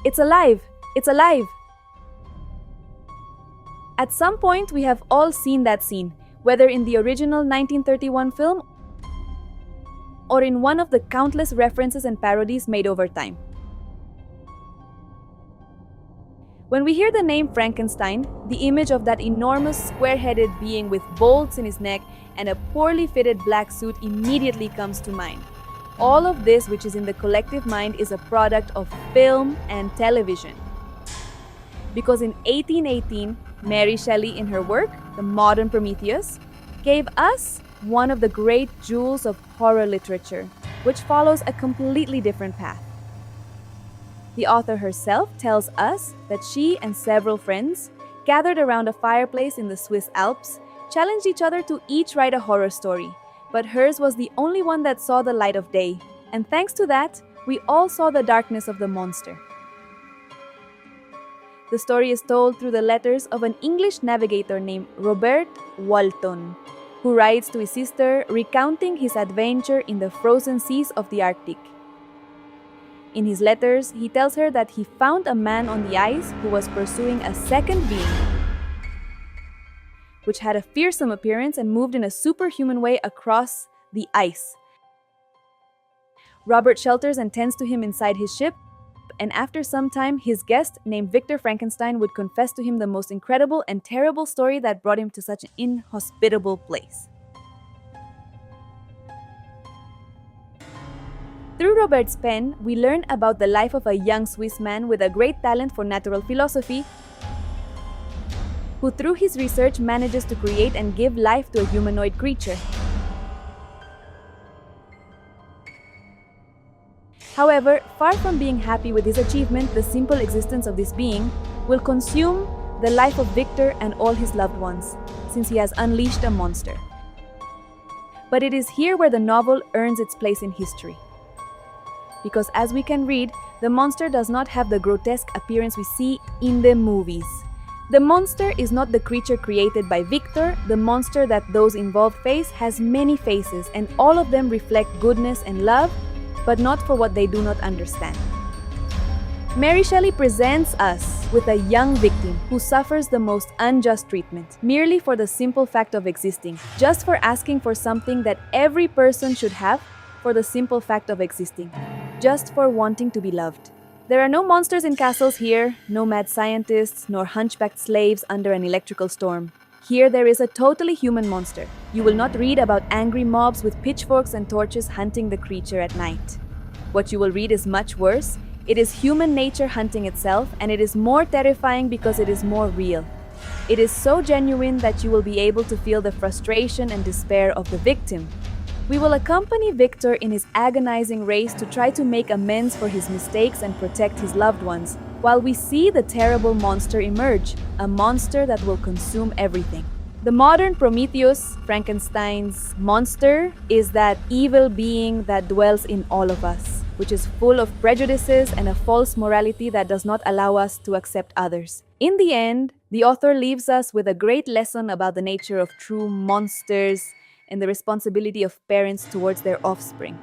It's alive! It's alive! At some point, we have all seen that scene, whether in the original 1931 film or in one of the countless references and parodies made over time. When we hear the name Frankenstein, the image of that enormous square-headed being with bolts in his neck and a poorly fitted black suit immediately comes to mind. All of this, which is in the collective mind, is a product of film and television. Because in 1818, Mary Shelley, in her work, The Modern Prometheus, gave us one of the great jewels of horror literature, which follows a completely different path. The author herself tells us that she and several friends, gathered around a fireplace in the Swiss Alps, challenged each other to each write a horror story, but hers was the only one that saw the light of day, and thanks to that, we all saw the darkness of the monster. The story is told through the letters of an English navigator named Robert Walton, who writes to his sister recounting his adventure in the frozen seas of the Arctic. In his letters, he tells her that he found a man on the ice who was pursuing a second being, which had a fearsome appearance and moved in a superhuman way across the ice. Robert shelters and tends to him inside his ship, and after some time, his guest, named Victor Frankenstein, would confess to him the most incredible and terrible story that brought him to such an inhospitable place. Through Robert's pen, we learn about the life of a young Swiss man with a great talent for natural philosophy, who through his research manages to create and give life to a humanoid creature. However, far from being happy with his achievement, the simple existence of this being will consume the life of Victor and all his loved ones, since he has unleashed a monster. But it is here where the novel earns its place in history. Because as we can read, the monster does not have the grotesque appearance we see in the movies. The monster is not the creature created by Victor. The monster that those involved face has many faces, and all of them reflect goodness and love, but not for what they do not understand. Mary Shelley presents us with a young victim who suffers the most unjust treatment, merely for the simple fact of existing, just for asking for something that every person should have, for the simple fact of existing, just for wanting to be loved. There are no monsters in castles here, no mad scientists, nor hunchbacked slaves under an electrical storm. Here there is a totally human monster. You will not read about angry mobs with pitchforks and torches hunting the creature at night. What you will read is much worse. It is human nature hunting itself, and it is more terrifying because it is more real. It is so genuine that you will be able to feel the frustration and despair of the victim. We will accompany Victor in his agonizing race to try to make amends for his mistakes and protect his loved ones, while we see the terrible monster emerge, a monster that will consume everything. The modern Prometheus, Frankenstein's monster, is that evil being that dwells in all of us, which is full of prejudices and a false morality that does not allow us to accept others. In the end, the author leaves us with a great lesson about the nature of true monsters and the responsibility of parents towards their offspring.